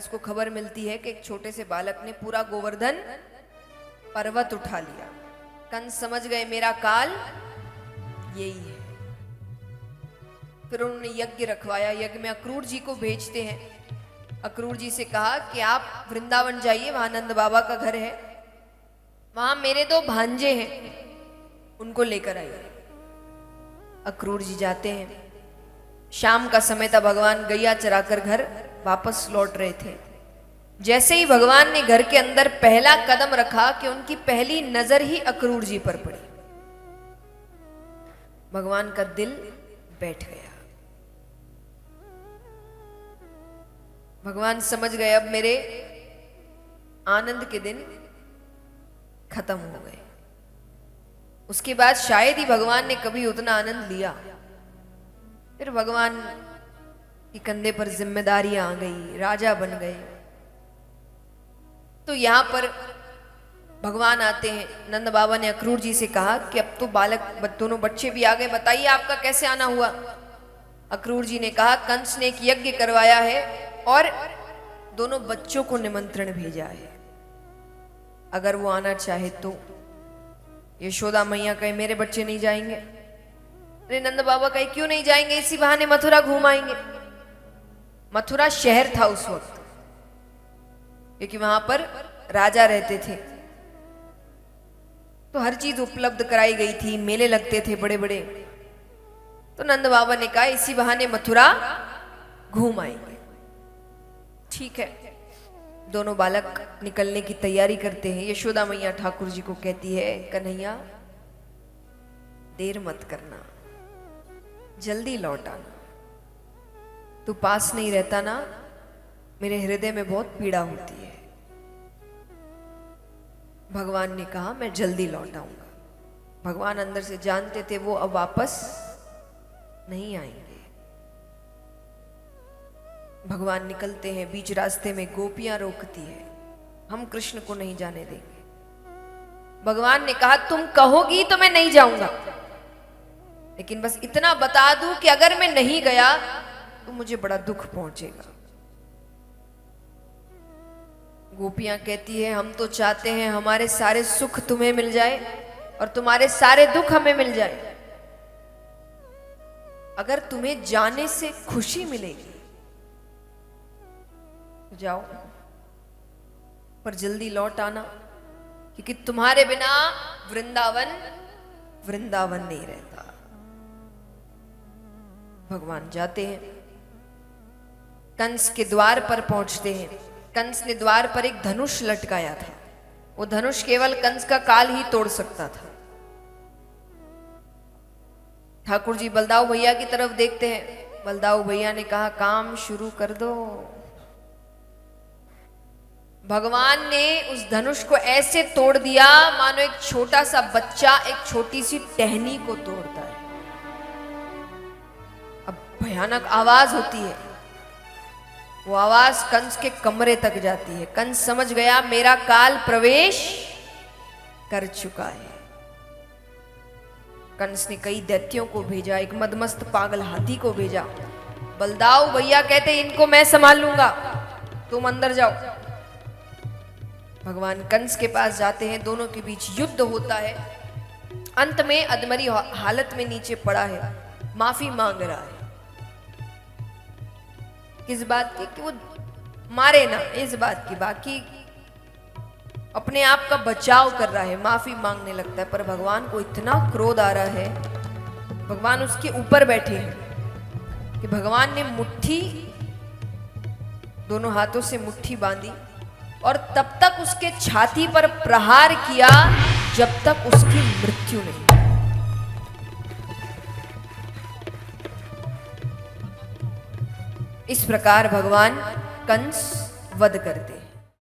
कंस को खबर मिलती है कि एक छोटे से बालक ने पूरा गोवर्धन पर्वत उठा लिया। कंस समझ गए मेरा काल यही है। फिर उन्होंने यज्ञ रखवाया। यज्ञ में अक्रूर जी को भेजते हैं। अक्रूर जी से कहा कि आप वृंदावन जाइए, वहां नंद बाबा का घर है, वहां मेरे 2 भांजे हैं, उनको लेकर आइए। अक्रूर जी जाते हैं। शाम का समय था, भगवान गैया चराकर घर वापस लौट रहे थे। जैसे ही भगवान ने घर के अंदर पहला कदम रखा कि उनकी पहली नजर ही अक्रूर जी पर पड़ी। भगवान का दिल बैठ गया। भगवान समझ गए अब मेरे आनंद के दिन खत्म हो गए। उसके बाद शायद ही भगवान ने कभी उतना आनंद लिया। फिर भगवान के कंधे पर जिम्मेदारियां आ गई, राजा बन गए। तो यहां पर भगवान आते हैं। नंद बाबा ने अक्रूर जी से कहा कि अब तो दोनों बच्चे भी आ गए, बताइए आपका कैसे आना हुआ। अक्रूर जी ने कहा कंस ने एक यज्ञ करवाया है और दोनों बच्चों को निमंत्रण भेजा है, अगर वो आना चाहे तो। यशोदा मैया कहे मेरे बच्चे नहीं जाएंगे। अरे नंद बाबा कहे क्यों नहीं जाएंगे, इसी बहाने मथुरा घूम आएंगे। मथुरा शहर था उस वक्त, क्योंकि वहां पर राजा रहते थे, तो हर चीज उपलब्ध कराई गई थी, मेले लगते थे बड़े बड़े। तो नंद बाबा ने कहा इसी बहाने मथुरा घूम आएंगे। ठीक है। दोनों बालक निकलने की तैयारी करते हैं। यशोदा मैया ठाकुर जी को कहती है कन्हैया देर मत करना, जल्दी लौट आना। तू पास नहीं रहता ना, मेरे हृदय में बहुत पीड़ा होती है। भगवान ने कहा मैं जल्दी लौट आऊंगा। भगवान अंदर से जानते थे वो अब वापस नहीं आएंगे। भगवान निकलते हैं। बीच रास्ते में गोपियां रोकती है, हम कृष्ण को नहीं जाने देंगे। भगवान ने कहा तुम कहोगी तो मैं नहीं जाऊंगा, लेकिन बस इतना बता दूं कि अगर मैं नहीं गया तो मुझे बड़ा दुख पहुंचेगा। गोपियां कहती है हम तो चाहते हैं हमारे सारे सुख तुम्हें मिल जाए और तुम्हारे सारे दुख हमें मिल जाए। अगर तुम्हें जाने से खुशी मिलेगी तो जाओ, पर जल्दी लौट आना, क्योंकि तुम्हारे बिना वृंदावन वृंदावन नहीं रहता। भगवान जाते हैं। कंस के द्वार पर पहुंचते हैं। कंस ने द्वार पर एक धनुष लटकाया था। वो धनुष केवल कंस का काल ही तोड़ सकता था। ठाकुर जी बलदाऊ भैया की तरफ देखते हैं। बलदाऊ भैया ने कहा काम शुरू कर दो। भगवान ने उस धनुष को ऐसे तोड़ दिया मानो एक छोटा सा बच्चा एक छोटी सी टहनी को तोड़ता है। अब भयानक आवाज होती है। वो आवाज कंस के कमरे तक जाती है। कंस समझ गया मेरा काल प्रवेश कर चुका है। कंस ने कई दैत्यों को भेजा, एक मदमस्त पागल हाथी को भेजा। बलदाऊ भैया कहते इनको मैं संभाल लूंगा, तुम अंदर जाओ। भगवान कंस के पास जाते हैं। दोनों के बीच युद्ध होता है। अंत में अधमरी हालत में नीचे पड़ा है, माफी मांग रहा है। किस बात की कि वो मारे ना, इस बात की, बाकी अपने आप का बचाव कर रहा है, माफी मांगने लगता है। पर भगवान को इतना क्रोध आ रहा है, भगवान उसके ऊपर बैठे हैं कि भगवान ने मुट्ठी, दोनों हाथों से मुट्ठी बांधी और तब तक उसके छाती पर प्रहार किया जब तक उसकी मृत्यु नहीं। इस प्रकार भगवान कंस वध करते।